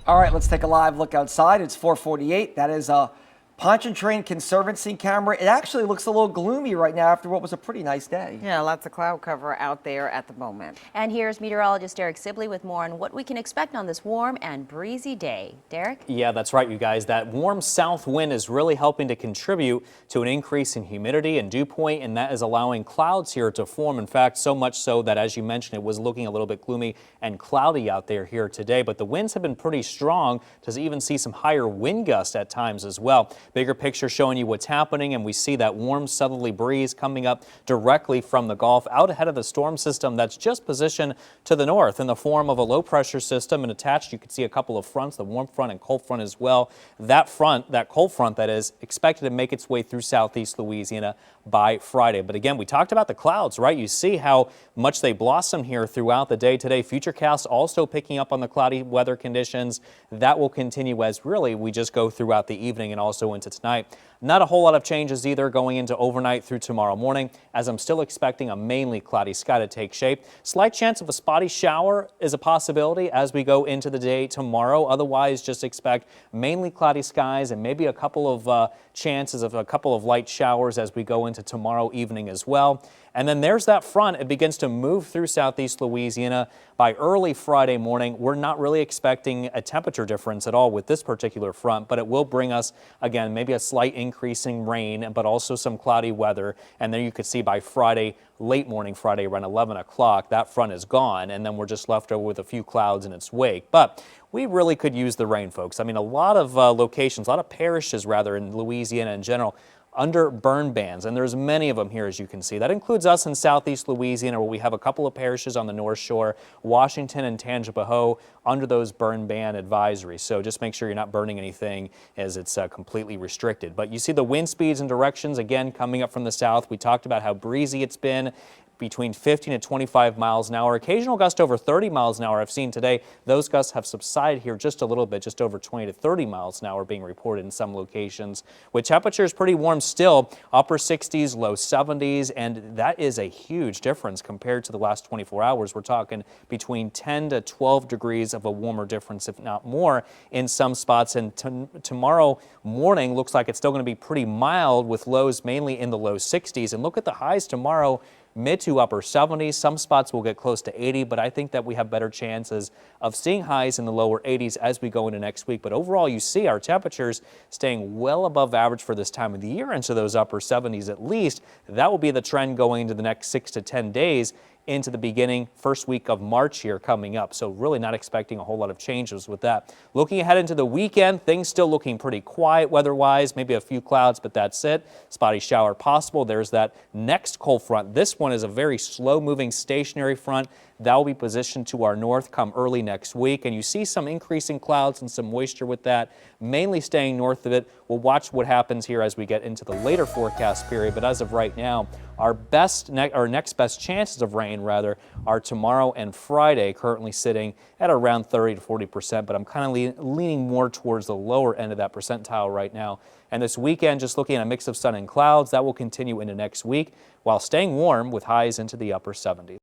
All right, let's take a live look outside. It's 4:48. That is a Pontchartrain Conservancy camera. It actually looks a little gloomy right now after what was a pretty nice day. Yeah, lots of cloud cover out there at the moment. And here's meteorologist Derek Sibley with more on what we can expect on this warm and breezy day. Derek? Yeah, that's right, you guys. That warm south wind is really helping to contribute to an increase in humidity and dew point, and that is allowing clouds here to form. In fact, so much so that, as you mentioned, it was looking a little bit gloomy and cloudy out there here today. But the winds have been pretty strong. To even see some higher wind gusts at times as well. Bigger picture showing you what's happening, and we see that warm southerly breeze coming up directly from the Gulf out ahead of the storm system that's just positioned to the north in the form of a low pressure system, and attached you can see a couple of fronts, the warm front and cold front as well. That cold front that is expected to make its way through southeast Louisiana by Friday. But again, we talked about the clouds, right? You see how much they blossom here throughout the day today. Futurecast also picking up on the cloudy weather conditions. That will continue as really we just go throughout the evening and also into tonight. Not a whole lot of changes either going into overnight through tomorrow morning, as I'm still expecting a mainly cloudy sky to take shape. Slight chance of a spotty shower is a possibility as we go into the day tomorrow. Otherwise, just expect mainly cloudy skies and maybe a couple of chances of a couple of light showers as we go into tomorrow evening as well. And then there's that front. It begins to move through southeast Louisiana by early Friday morning. We're not really expecting a temperature difference at all with this particular front, but it will bring us, again, maybe a slight increasing rain, but also some cloudy weather. And then you could see by Friday, late morning Friday around 11 o'clock, that front is gone, and then we're just left over with a few clouds in its wake. But we really could use the rain, folks. I mean, a lot of locations, a lot of parishes rather in Louisiana in general, under burn bans, and there's many of them here, as you can see. That includes us in southeast Louisiana, where we have a couple of parishes on the North Shore, Washington and Tangipahoa, under those burn ban advisories. So just make sure you're not burning anything, as it's completely restricted. But you see the wind speeds and directions, again, coming up from the south. We talked about how breezy it's been, between 15 to 25 miles an hour. Occasional gust over 30 miles an hour I've seen today. Those gusts have subsided here just a little bit, just over 20 to 30 miles an hour being reported in some locations. With temperatures pretty warm still, upper 60s, low 70s, and that is a huge difference compared to the last 24 hours. We're talking between 10 to 12 degrees of a warmer difference, if not more, in some spots. And tomorrow morning looks like it's still going to be pretty mild with lows mainly in the low 60s. And look at the highs tomorrow. Mid to upper 70s. Some spots will get close to 80, but I think that we have better chances of seeing highs in the lower 80s as we go into next week. But overall, you see our temperatures staying well above average for this time of the year, into those upper 70s at least. That will be the trend going into the next 6 to 10 days, into the beginning first week of March here coming up. So really not expecting a whole lot of changes with that. Looking ahead into the weekend, things still looking pretty quiet weather-wise, maybe a few clouds, but that's it. Spotty shower possible. There's that next cold front. This one is a very slow-moving stationary front. That will be positioned to our north come early next week, and you see some increasing clouds and some moisture with that, mainly staying north of it. We'll watch what happens here as we get into the later forecast period, but as of right now, our next best chances of rain are tomorrow and Friday, currently sitting at around 30 to 40%, but I'm kind of leaning more towards the lower end of that percentile right now. And this weekend, just looking at a mix of sun and clouds, that will continue into next week while staying warm with highs into the upper 70s.